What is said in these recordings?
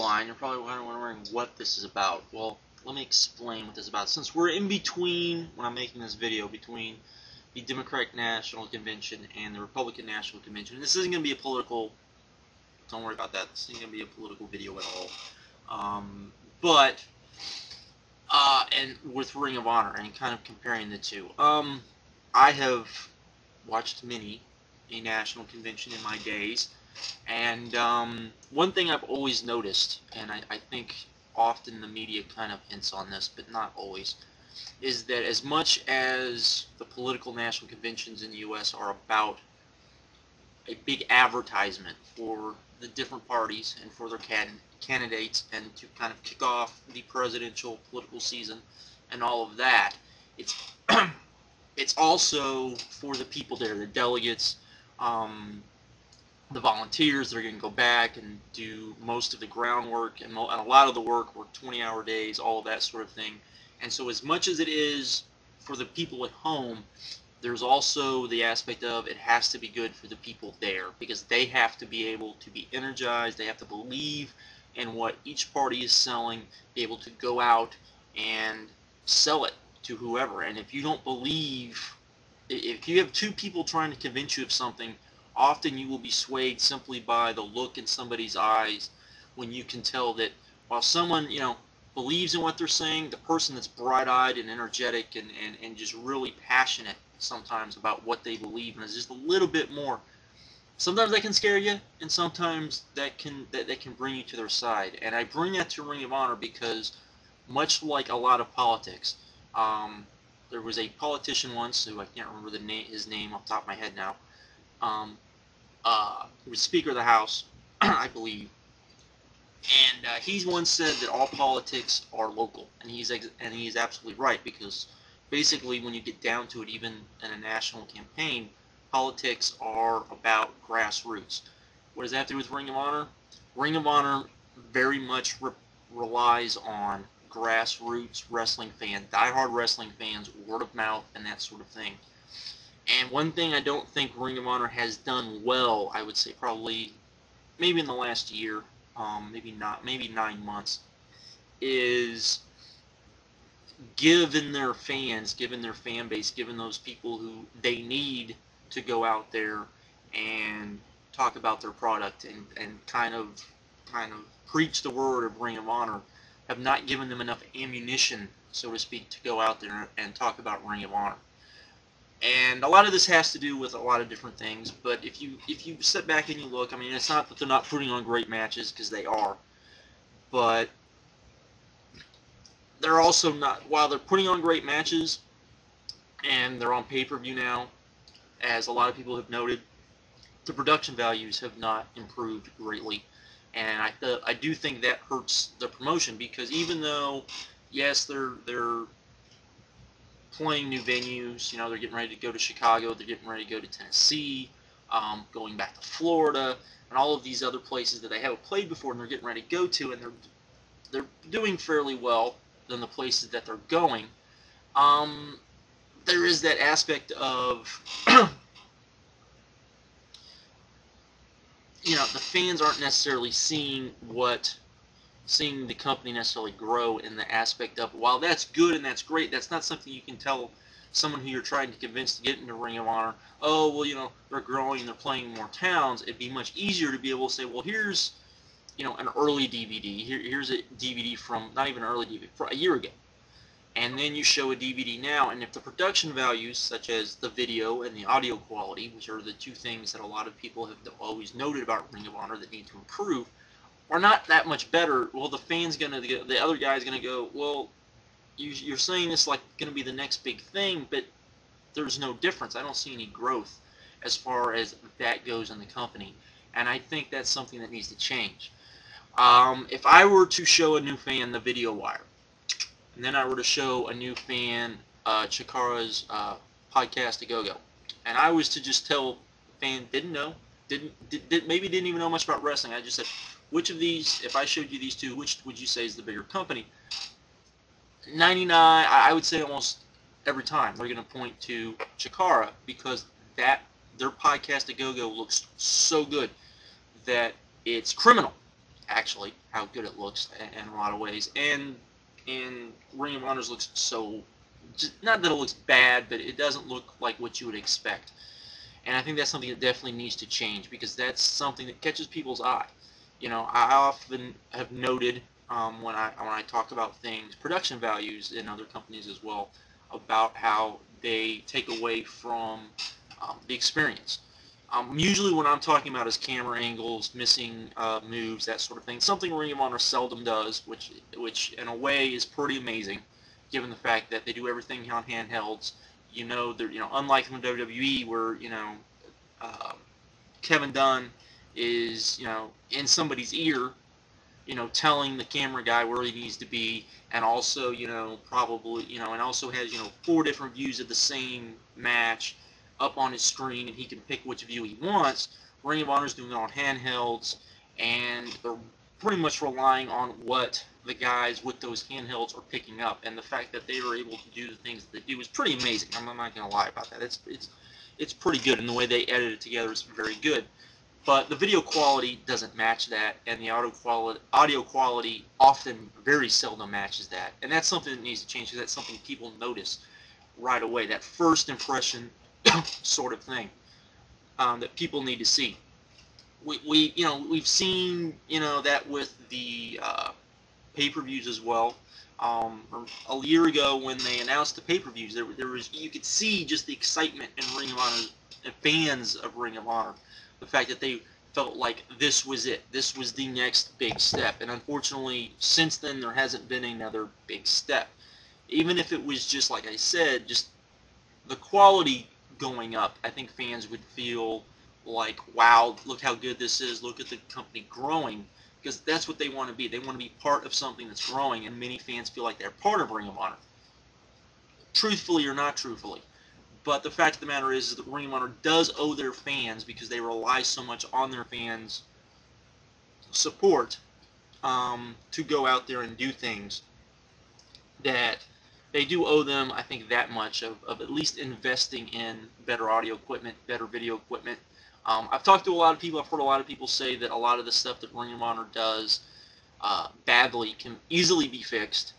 line, you're probably wondering what this is about. Well, let me explain what this is about. Since we're in between, when I'm making this video, between the Democratic National Convention and the Republican National Convention, this isn't going to be a political, don't worry about that, this isn't going to be a political video at all. And with Ring of Honor, and kind of comparing the two. I have watched many a national convention in my days, and one thing I've always noticed, and I think often the media kind of hints on this, but not always, is that as much as the political national conventions in the U.S. are about a big advertisement for the different parties and for their candidates, and to kind of kick off the presidential political season and all of that, it's it's also for the people there, the delegates, the volunteers that are going to go back and do most of the groundwork and a lot of the work 20-hour days, all of that sort of thing. And so as much as it is for the people at home, there's also the aspect of it has to be good for the people there, because they have to be able to be energized, they have to believe in what each party is selling, be able to go out and sell it to whoever. And if you don't believe, if you have two people trying to convince you of something, often you will be swayed simply by the look in somebody's eyes, when you can tell that while someone, believes in what they're saying, the person that's bright-eyed and energetic and just really passionate sometimes about what they believe, and is just a little bit more, sometimes that can scare you, and sometimes that can bring you to their side. And I bring that to Ring of Honor because, much like a lot of politics, there was a politician once who I can't remember his name off the top of my head now. He was Speaker of the House, I believe, and he once said that all politics are local, and he's absolutely right, because basically when you get down to it, even in a national campaign, politics are about grassroots. What does that have to do with Ring of Honor? Ring of Honor very much relies on grassroots wrestling fans, diehard wrestling fans, word of mouth, and that sort of thing. And one thing I don't think Ring of Honor has done well, I would say probably maybe in the last year, maybe 9 months, is given their fans, given their fan base, given those people who they need to go out there and talk about their product and kind of preach the word of Ring of Honor, have not given them enough ammunition, so to speak, to go out there and talk about Ring of Honor. And a lot of this has to do with a lot of different things, but if you sit back and you look, I mean, it's not that they're not putting on great matches, because they are, but they're also not, while they're putting on great matches, and they're on pay-per-view now, as a lot of people have noted, the production values have not improved greatly. And I do think that hurts the promotion, because even though, yes, they're playing new venues, they're getting ready to go to Chicago, they're getting ready to go to Tennessee, going back to Florida, and all of these other places that they haven't played before, and they're getting ready to go to, and they're doing fairly well than the places that they're going. There is that aspect of the fans aren't necessarily seeing the company necessarily grow, in the aspect of, while that's good and that's great, that's not something you can tell someone who you're trying to convince to get into Ring of Honor, oh, well, they're growing, they're playing more towns. It'd be much easier to be able to say, well, here's, an early DVD. Here's a DVD from, not even an early DVD, for a year ago. And then you show a DVD now, and if the production values, such as the video and the audio quality, which are the two things that a lot of people have always noted about Ring of Honor that need to improve, are not that much better, well, the other guy's gonna go, well, you're saying this like gonna be the next big thing, but there's no difference. I don't see any growth as far as that goes in the company, and I think that's something that needs to change. If I were to show a new fan the video wire, and then I were to show a new fan Chikara's podcast a go-go, and I was to just tell a fan maybe didn't even know much about wrestling, I just said, which of these, if I showed you these two, which would you say is the bigger company? 99, I would say almost every time, they're going to point to Chikara, because their podcast a go-go looks so good that it's criminal actually, how good it looks in a lot of ways. And Ring of Honor's looks so, not that it looks bad, but it doesn't look like what you would expect. And I think that's something that definitely needs to change, because that's something that catches people's eye. You know, I often have noted when I talk about things, production values in other companies as well, about how they take away from the experience. Usually when I'm talking about is camera angles, missing moves, that sort of thing. Something Ring of Honor seldom does, which in a way is pretty amazing, given the fact that they do everything on handhelds. You know, they're, unlike in the WWE where, Kevin Dunn is, in somebody's ear, telling the camera guy where he needs to be, and also, probably, and also has, 4 different views of the same match up on his screen, and he can pick which view he wants. Ring of Honor's doing it on handhelds, and they're pretty much relying on what the guys with those handhelds are picking up, and the fact that they are able to do the things that they do is pretty amazing. I'm not going to lie about that. It's pretty good, and the way they edit it together is very good. But the video quality doesn't match that, and the audio quality often very seldom matches that. And that's something that needs to change, because that's something people notice right away. That first impression sort of thing that people need to see. We've seen that with the pay-per-views as well. A year ago when they announced the pay-per-views, there was, you could see just the excitement in Ring of Honor, fans of Ring of Honor. The fact that they felt like this was it. This was the next big step. And unfortunately, since then, there hasn't been another big step. Even if it was just, like I said, just the quality going up, I think fans would feel like, wow, look how good this is. Look at the company growing. Because that's what they want to be. They want to be part of something that's growing, and many fans feel like they're part of Ring of Honor. Truthfully or not truthfully. But the fact of the matter is that Ring of Honor does owe their fans, because they rely so much on their fans' support to go out there and do things, that they do owe them, I think, that much of at least investing in better audio equipment, better video equipment. I've talked to a lot of people. I've heard a lot of people say that a lot of the stuff that Ring of Honor does badly can easily be fixed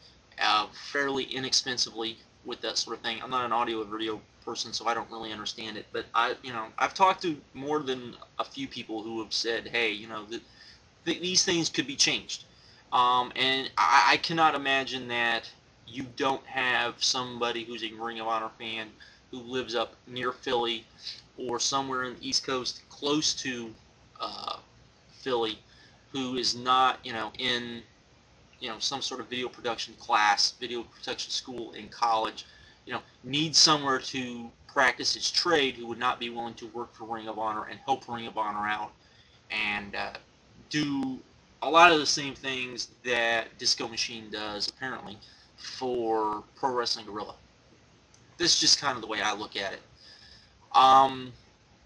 fairly inexpensively with that sort of thing. I'm not an audio or video person, so I don't really understand it. But I've talked to more than a few people who have said, hey, these things could be changed. And I cannot imagine that you don't have somebody who's a Ring of Honor fan who lives up near Philly or somewhere in the East Coast close to Philly, who is not, in, some sort of video production class, video production school in college, needs somewhere to practice his trade, who would not be willing to work for Ring of Honor and help Ring of Honor out and do a lot of the same things that Disco Machine does, apparently, for Pro Wrestling Guerrilla. This is just kind of the way I look at it.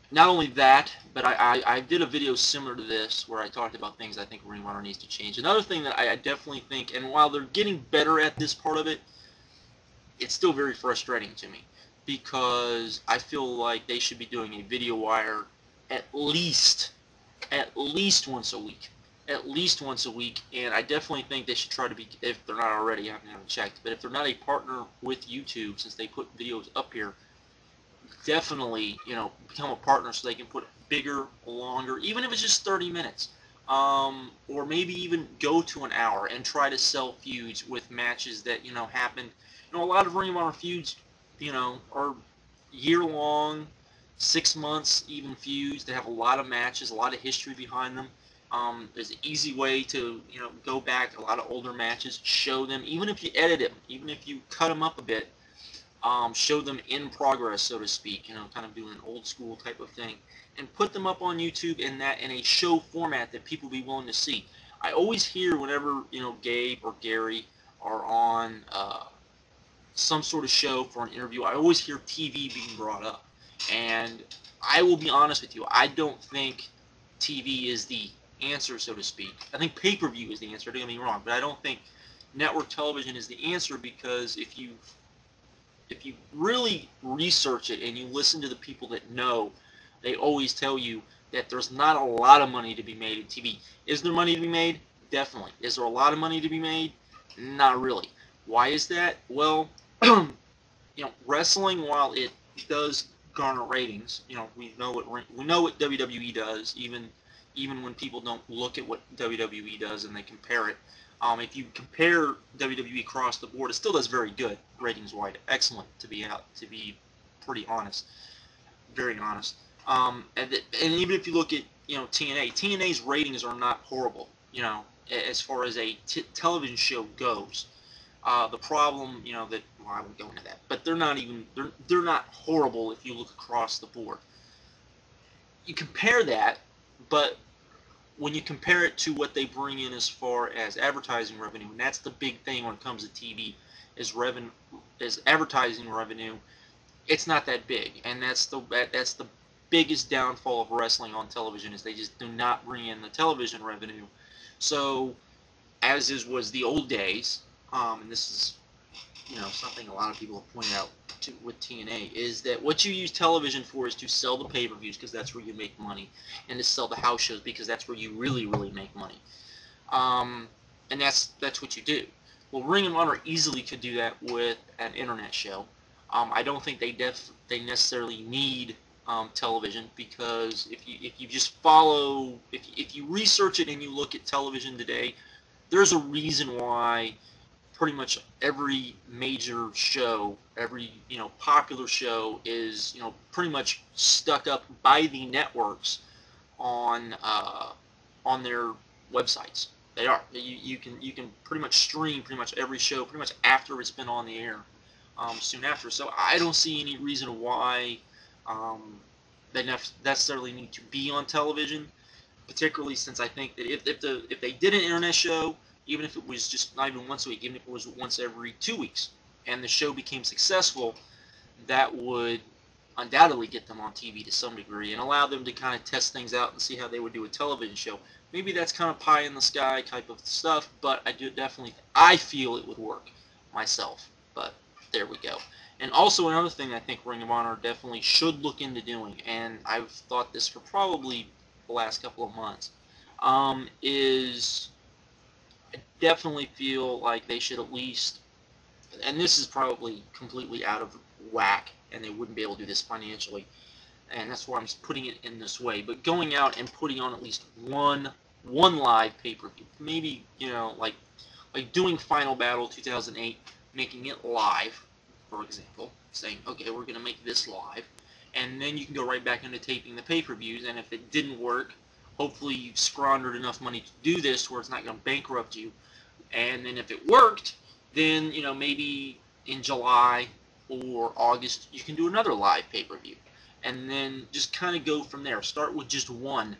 Not only that, but I did a video similar to this where I talked about things I think Ring of Honor needs to change. Another thing that I definitely think, and while they're getting better at this part of it, it's still very frustrating to me, because I feel like they should be doing a video wire at least once a week. At least once a week, and I definitely think they should try to be, if they're not already, I haven't checked, but if they're not a partner with YouTube, since they put videos up here, definitely, become a partner so they can put bigger, longer, even if it's just 30 minutes, or maybe even go to an hour and try to sell feuds with matches that, happened. A lot of Ring of Honor feuds, are year-long, 6 months, even feuds. They have a lot of matches, a lot of history behind them. There's an easy way to, go back a lot of older matches, show them, even if you edit them, even if you cut them up a bit, show them in progress, so to speak, kind of doing an old school type of thing, and put them up on YouTube in a show format that people be willing to see. I always hear whenever, Gabe or Gary are on some sort of show for an interview, I always hear TV being brought up. And I will be honest with you, I don't think TV is the answer, so to speak. I think pay-per-view is the answer, don't get me wrong, but I don't think network television is the answer, because if you really research it and you listen to the people that know, they always tell you that there's not a lot of money to be made in TV. Is there money to be made? Definitely. Is there a lot of money to be made? Not really. Why is that? Well, you know, wrestling, while it does garner ratings, you know, we know what WWE does, even when people don't look at what WWE does and they compare it. If you compare WWE across the board, it still does very good ratings wise. Excellent, to be pretty honest, very honest. And even if you look at, you know, TNA's ratings are not horrible. You know, as far as a television show goes. The problem, you know, that, well, I won't go into that, but they're not horrible if you look across the board. You compare that, but when you compare it to what they bring in as far as advertising revenue, and that's the big thing when it comes to TV, is advertising revenue. It's not that big, and that's the biggest downfall of wrestling on television, is they just do not bring in the television revenue. So, was the old days, and this is, you know, something a lot of people have pointed out with TNA, is that what you use television for is to sell the pay-per-views, because that's where you make money, and to sell the house shows, because that's where you really, really make money. And that's what you do. Well, Ring of Honor easily could do that with an internet show. I don't think they necessarily need television, because if you just follow, if you research it and you look at television today, there's a reason why pretty much every major show, every, you know, popular show is, you know, pretty much stuck up by the networks on their websites. They are. You can pretty much stream pretty much every show pretty much after it's been on the air, soon after. So I don't see any reason why they necessarily need to be on television, particularly since I think that if they did an internet show, even if it was just not even once a week, even if it was once every 2 weeks, and the show became successful, that would undoubtedly get them on TV to some degree and allow them to kind of test things out and see how they would do a television show. Maybe that's kind of pie in the sky type of stuff, but I feel it would work myself. But there we go. And also another thing I think Ring of Honor definitely should look into doing, and I've thought this for probably the last couple of months, is I definitely feel like they should at least, and this is probably completely out of whack, and they wouldn't be able to do this financially, and that's why I'm putting it in this way, but going out and putting on at least one live pay-per-view, maybe, you know, like doing Final Battle 2008, making it live, for example, saying, okay, we're going to make this live, and then you can go right back into taping the pay-per-views, and if it didn't work, hopefully you've squandered enough money to do this where it's not going to bankrupt you, and then if it worked, then, you know, maybe in July or August, you can do another live pay-per-view, and then just kind of go from there. Start with just one,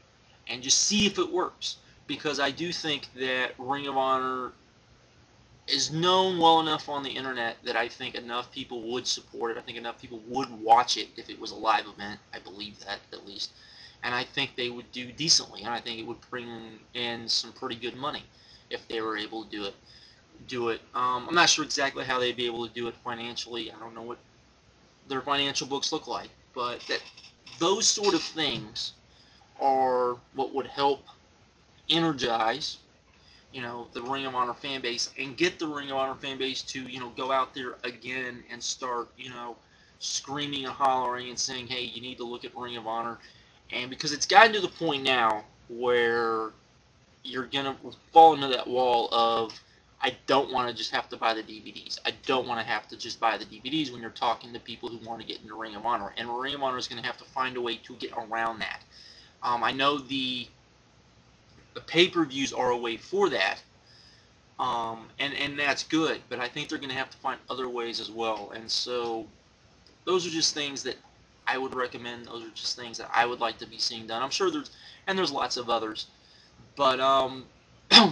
and just see if it works, because I do think that Ring of Honor is known well enough on the internet that I think enough people would support it. I think enough people would watch it if it was a live event. I believe that, at least. And I think they would do decently, and I think it would bring in some pretty good money if they were able to do it. I'm not sure exactly how they'd be able to do it financially. I don't know what their financial books look like, but those sort of things are what would help energize, you know, the Ring of Honor fan base, and get the Ring of Honor fan base to, you know, go out there again and start, you know, screaming and hollering and saying, hey, you need to look at Ring of Honor. And because it's gotten to the point now where you're going to fall into that wall of, I don't want to just have to buy the DVDs. I don't want to have to just buy the DVDs when you're talking to people who want to get into Ring of Honor. And Ring of Honor is going to have to find a way to get around that. I know the pay-per-views are a way for that, and that's good, but I think they're going to have to find other ways as well. And so those are just things that I would recommend. Those are just things that I would like to be seeing done. I'm sure there's lots of others, but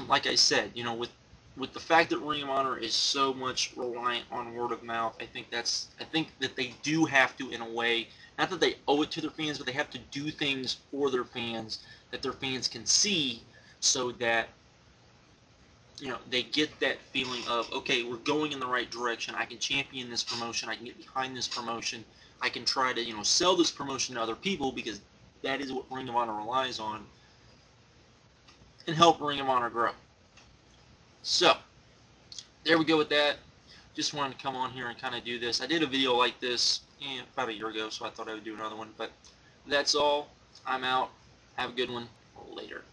like I said, you know, with the fact that Ring of Honor is so much reliant on word of mouth, I think that they do have to, in a way, not that they owe it to their fans, but they have to do things for their fans that their fans can see, so that, you know, they get that feeling of, okay, we're going in the right direction. I can champion this promotion. I can get behind this promotion. I can try to, you know, sell this promotion to other people, because that is what Ring of Honor relies on, and help Ring of Honor grow. So, there we go with that. Just wanted to come on here and kind of do this. I did a video like this about a year ago, so I thought I would do another one. But that's all. I'm out. Have a good one. Later.